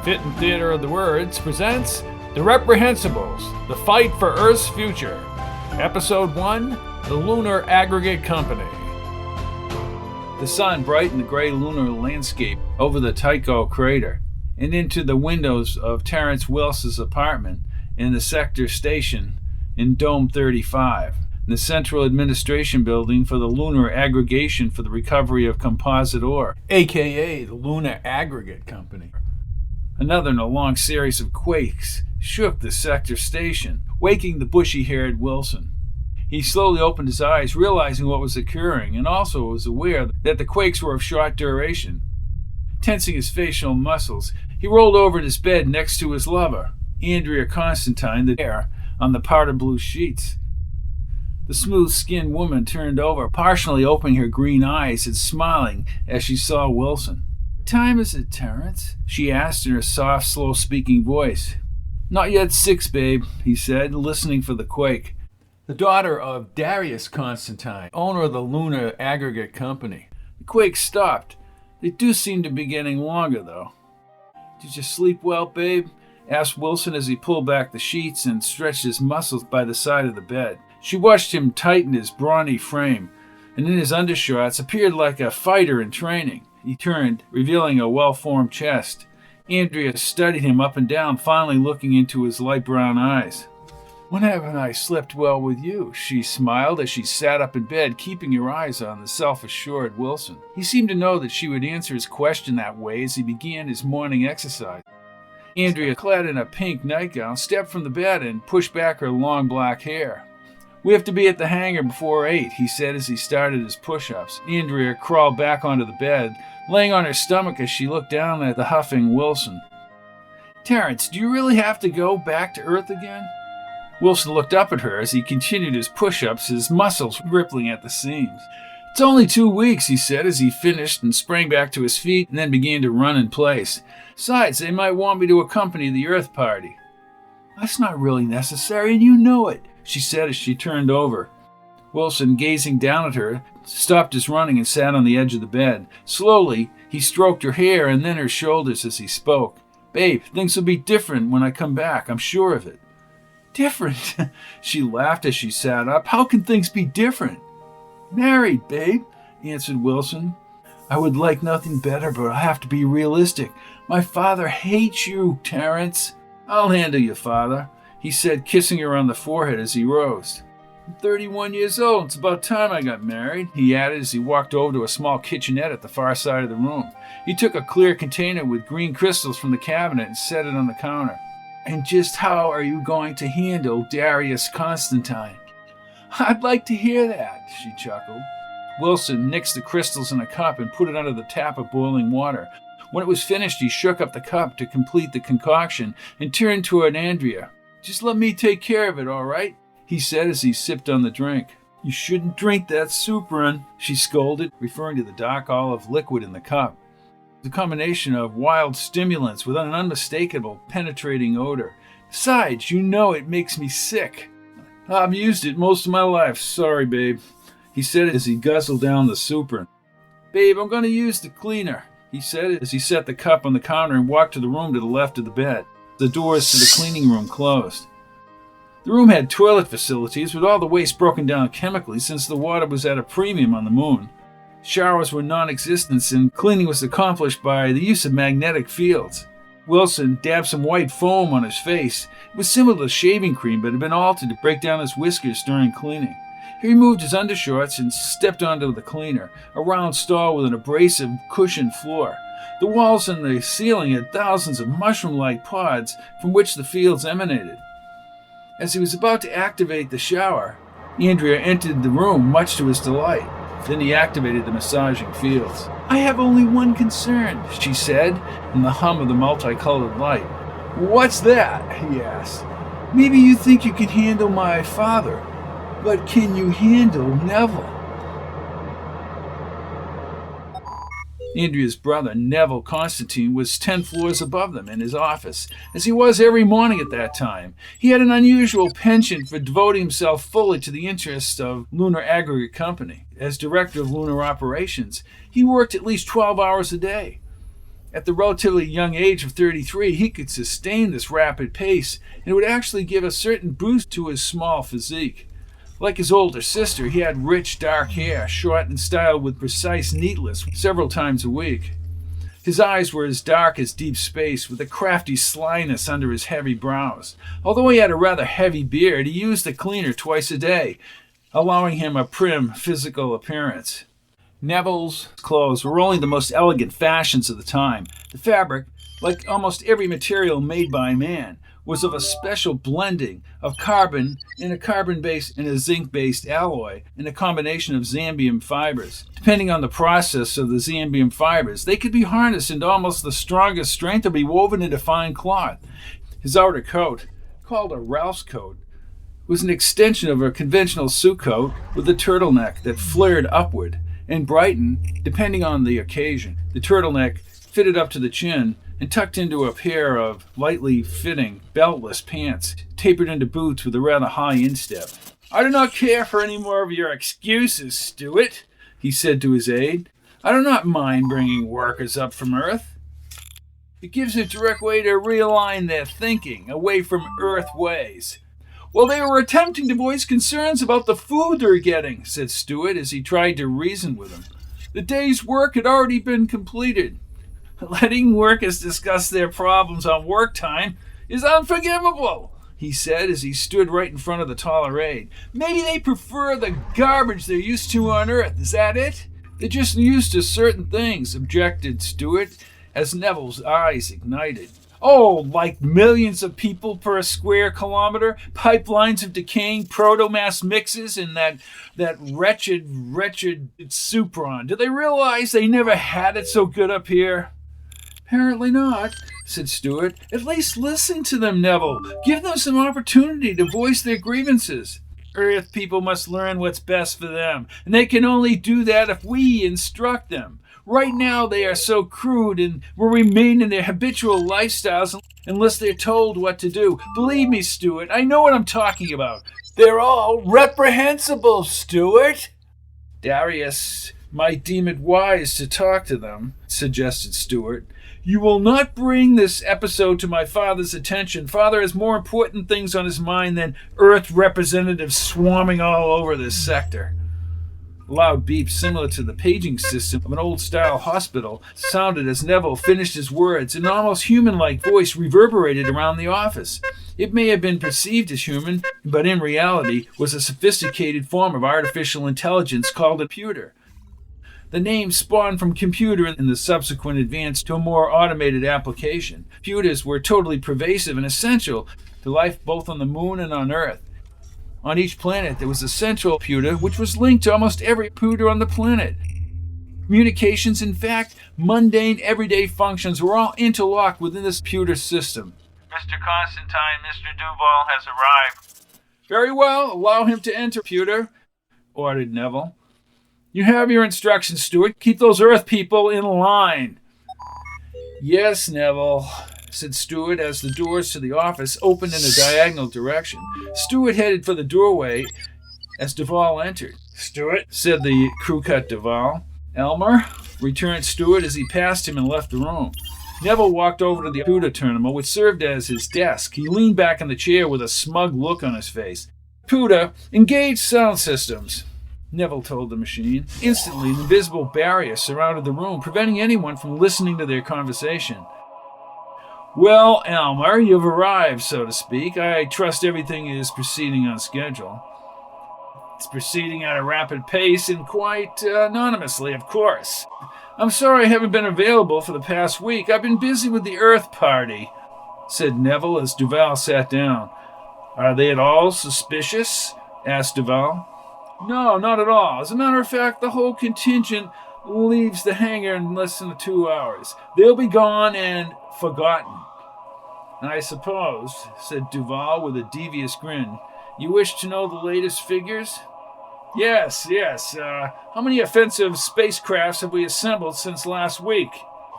Fitton Theater of the Words presents The Reprehensibles, The Fight for Earth's Future. Episode 1, The Lunar Aggregate Company. The sun brightened the gray lunar landscape over the Tycho crater and into the windows of Terrence Wilson's apartment in the sector station in Dome 35, the central administration building for the Lunar Aggregation for the Recovery of Composite Ore, aka the Lunar Aggregate Company. Another in a long series of quakes shook the sector station, waking the bushy-haired Wilson. He slowly opened his eyes, realizing what was occurring, and also was aware that the quakes were of short duration. Tensing his facial muscles, he rolled over in his bed next to his lover, Andrea Constantine, the air on the powder blue sheets. The smooth-skinned woman turned over, partially opening her green eyes and smiling as she saw Wilson. "What time is it, Terrence?" she asked in her soft, slow-speaking voice. "Not yet 6, babe," he said, listening for the quake. The daughter of Darius Constantine, owner of the Lunar Aggregate Company. The quake stopped. They do seem to be getting longer, though. "Did you sleep well, babe?" asked Wilson as he pulled back the sheets and stretched his muscles by the side of the bed. She watched him tighten his brawny frame, and in his undershorts appeared like a fighter in training. He turned, revealing a well-formed chest. Andrea studied him up and down, finally looking into his light brown eyes. "When haven't I slept well with you?" she smiled as she sat up in bed, keeping her eyes on the self-assured Wilson. He seemed to know that she would answer his question that way as he began his morning exercise. Andrea, clad in a pink nightgown, stepped from the bed and pushed back her long black hair. "We have to be at the hangar before 8, he said as he started his push-ups. Andrea crawled back onto the bed, laying on her stomach as she looked down at the huffing Wilson. "Terrence, do you really have to go back to Earth again?" Wilson looked up at her as he continued his push-ups, his muscles rippling at the seams. "It's only 2 weeks, he said as he finished and sprang back to his feet and then began to run in place. "Besides, they might want me to accompany the Earth party." "That's not really necessary, and you know it," she said as she turned over. Wilson, gazing down at her, stopped his running and sat on the edge of the bed. Slowly, he stroked her hair and then her shoulders as he spoke. "Babe, things will be different when I come back, I'm sure of it." "Different?" She laughed as she sat up. "How can things be different?" "Married, babe," answered Wilson. "I would like nothing better, but I have to be realistic. My father hates you, Terrence." "I'll handle you, father," he said, kissing her on the forehead as he rose. "I'm 31 years old. It's about time I got married," he added as he walked over to a small kitchenette at the far side of the room. He took a clear container with green crystals from the cabinet and set it on the counter. "And just how are you going to handle Darius Constantine?" "I'd like to hear that," she chuckled. Wilson nixed the crystals in a cup and put it under the tap of boiling water. When it was finished, he shook up the cup to complete the concoction and turned toward Andrea. "Just let me take care of it, all right?" he said as he sipped on the drink. "You shouldn't drink that Supron," she scolded, referring to the dark olive liquid in the cup. The combination of wild stimulants with an unmistakable penetrating odor. "Besides, you know it makes me sick." "I've used it most of my life. Sorry, babe," he said as he guzzled down the Supron. "Babe, I'm going to use the cleaner," he said as he set the cup on the counter and walked to the room to the left of the bed. The doors to the cleaning room closed. The room had toilet facilities with all the waste broken down chemically since the water was at a premium on the moon. Showers were non-existent and cleaning was accomplished by the use of magnetic fields. Wilson dabbed some white foam on his face. It was similar to shaving cream but had been altered to break down his whiskers during cleaning. He removed his undershorts and stepped onto the cleaner, a round stall with an abrasive cushioned floor. The walls and the ceiling had thousands of mushroom-like pods from which the fields emanated. As he was about to activate the shower, Andrea entered the room, much to his delight. Then he activated the massaging fields. "I have only one concern," she said, in the hum of the multicolored light. "What's that?" he asked. "Maybe you think you can handle my father, but can you handle Neville?" Andrea's brother, Neville Constantine, was 10 floors above them in his office, as he was every morning at that time. He had an unusual penchant for devoting himself fully to the interests of Lunar Aggregate Company. As director of lunar operations, he worked at least 12 hours a day. At the relatively young age of 33, he could sustain this rapid pace, and it would actually give a certain boost to his small physique. Like his older sister, he had rich, dark hair, short and styled with precise neatness several times a week. His eyes were as dark as deep space, with a crafty slyness under his heavy brows. Although he had a rather heavy beard, he used the cleaner twice a day, allowing him a prim physical appearance. Neville's clothes were only the most elegant fashions of the time. The fabric, like almost every material made by man, was of a special blending of carbon and a carbon-based and a zinc-based alloy and a combination of zambium fibers. Depending on the process of the zambium fibers, they could be harnessed into almost the strongest strength or be woven into fine cloth. His outer coat, called a Ralph's coat, was an extension of a conventional suit coat with a turtleneck that flared upward and brightened depending on the occasion. The turtleneck fitted up to the chin and tucked into a pair of lightly fitting, beltless pants, tapered into boots with a rather high instep. "I do not care for any more of your excuses, Stuart," he said to his aide. "I do not mind bringing workers up from Earth. It gives a direct way to realign their thinking away from Earth ways." "Well, they were attempting to voice concerns about the food they're getting," said Stuart as he tried to reason with him. "The day's work had already been completed. Letting workers discuss their problems on work time is unforgivable," he said as he stood right in front of the taller aide. "Maybe they prefer the garbage they're used to on Earth. Is that it?" "They're just used to certain things," objected Stuart as Neville's eyes ignited. "Oh, like millions of people per square kilometer, pipelines of decaying proto-mass mixes, and that wretched Supron. Do they realize they never had it so good up here?" "Apparently not," said Stuart. "At least listen to them, Neville. Give them some opportunity to voice their grievances." "Earth people must learn what's best for them, and they can only do that if we instruct them. Right now they are so crude and will remain in their habitual lifestyles unless they're told what to do. Believe me, Stuart, I know what I'm talking about. They're all reprehensible, Stuart." "Darius might deem it wise to talk to them," suggested Stuart. "You will not bring this episode to my father's attention. Father has more important things on his mind than Earth representatives swarming all over this sector." A loud beep similar to the paging system of an old-style hospital sounded as Neville finished his words. An almost human-like voice reverberated around the office. It may have been perceived as human, but in reality was a sophisticated form of artificial intelligence called a computer. The name spawned from computer in the subsequent advance to a more automated application. Computers were totally pervasive and essential to life both on the moon and on Earth. On each planet, there was a central computer which was linked to almost every computer on the planet. Communications, in fact, mundane everyday functions were all interlocked within this computer system. "Mr. Constantine, Mr. Duval has arrived." "Very well, allow him to enter, computer," ordered Neville. "You have your instructions, Stuart. Keep those Earth people in line." "Yes, Neville," said Stuart as the doors to the office opened in a diagonal direction. Stuart headed for the doorway as Duval entered. "Stuart," said the crew-cut Duval. "Elmer," returned Stuart as he passed him and left the room. Neville walked over to the computer terminal, which served as his desk. He leaned back in the chair with a smug look on his face. "Computer, engage sound systems," Neville told the machine. Instantly, an invisible barrier surrounded the room, preventing anyone from listening to their conversation. "Well, Elmer, you've arrived, so to speak. I trust everything is proceeding on schedule." "It's proceeding at a rapid pace and quite anonymously, of course. I'm sorry I haven't been available for the past week. I've been busy with the Earth Party," said Neville as Duval sat down. "Are they at all suspicious?" asked Duval. "No, not at all. As a matter of fact, the whole contingent leaves the hangar in less than 2 hours. They'll be gone and forgotten." "I suppose," said Duval with a devious grin, "you wish to know the latest figures?" Yes. How many offensive spacecrafts have we assembled since last week?"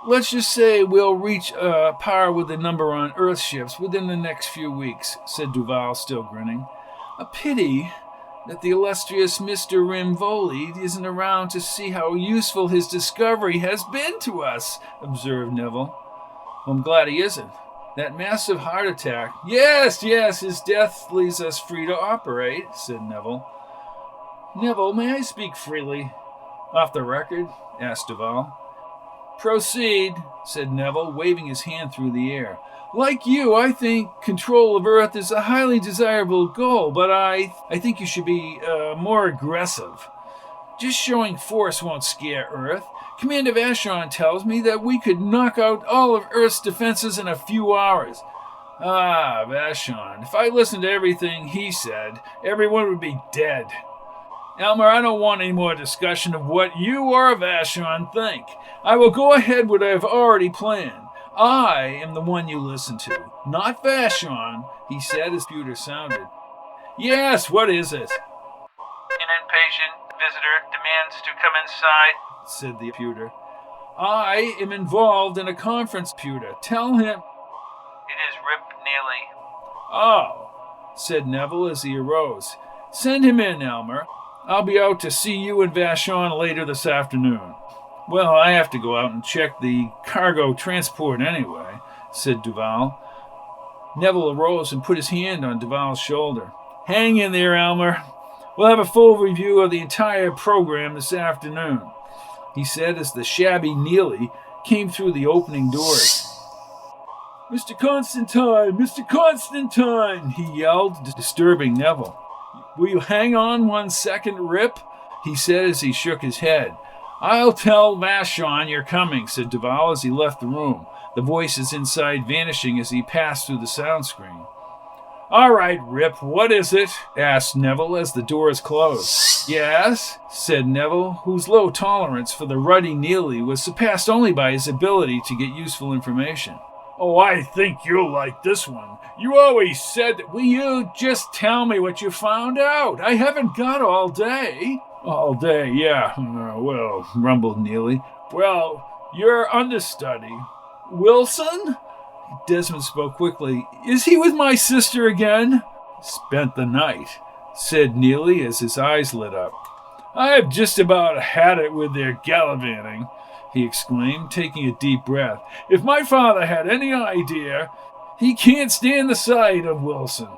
"Let's just say we'll reach par with the number on Earth ships within the next few weeks," said Duval, still grinning. "A pity," that the illustrious Mr. Rimvoli isn't around to see how useful his discovery has been to us, observed Neville. I'm glad he isn't. That massive heart attack. Yes, his death leaves us free to operate, said Neville. Neville, may I speak freely? Off the record? Asked Duval. Proceed, said Neville, waving his hand through the air. Like you, I think control of Earth is a highly desirable goal, but I think you should be more aggressive. Just showing force won't scare Earth. Commander Vashon tells me that we could knock out all of Earth's defenses in a few hours. Ah, Vashon, if I listened to everything he said, everyone would be dead. Elmer, I don't want any more discussion of what you or Vashon think. I will go ahead with what I have already planned. I am the one you listen to, not Vashon, he said as computer sounded. Yes, what is it? An impatient visitor demands to come inside, said the computer. I am involved in a conference, computer. Tell him. It is Rip Neely. Oh, said Neville as he arose. Send him in, Elmer. I'll be out to see you and Vashon later this afternoon. Well, I have to go out and check the cargo transport anyway, said Duval. Neville arose and put his hand on Duval's shoulder. Hang in there, Elmer. We'll have a full review of the entire program this afternoon, he said as the shabby Neely came through the opening doors. Mr. Constantine, he yelled, disturbing Neville. Will you hang on 1 second, Rip? He said as he shook his head. I'll tell Vashon you're coming, said Duval as he left the room, the voices inside vanishing as he passed through the sound screen. All right, Rip, what is it? Asked Neville as the doors closed. Yes, said Neville, whose low tolerance for the ruddy Neely was surpassed only by his ability to get useful information. Oh, I think you'll like this one. You always said that. Will you just tell me what you found out? I haven't got all day. All day, yeah. Well, rumbled Neely. Well, your understudy. Wilson? Desmond spoke quickly. Is he with my sister again? Spent the night, said Neely as his eyes lit up. I have just about had it with their gallivanting, he exclaimed, taking a deep breath. If my father had any idea, he can't stand the sight of Wilson.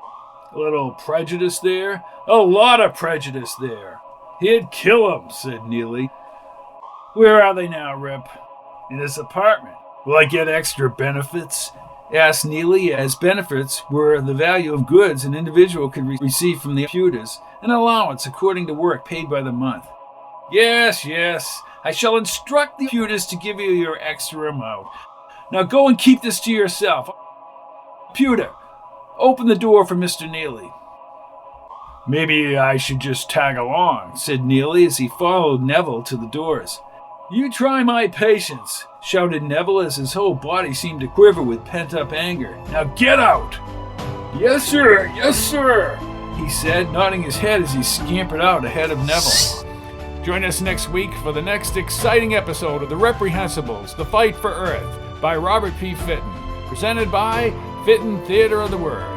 A little prejudice there? A lot of prejudice there. He'd kill him, said Neely. Where are they now, Rip? In his apartment. Will I get extra benefits? Asked Neely, as benefits were the value of goods an individual could receive from the computers, an allowance according to work paid by the month. Yes. I shall instruct the computers to give you your extra amount. Now go and keep this to yourself. Computer, open the door for Mr. Neely. Maybe I should just tag along, said Neely as he followed Neville to the doors. You try my patience, shouted Neville as his whole body seemed to quiver with pent-up anger. Now get out! Yes, sir, he said, nodding his head as he scampered out ahead of Neville. Join us next week for the next exciting episode of The Reprehensibles, The Fight for Earth, by Robert P. Fitton, presented by Fitton Theater of the Word.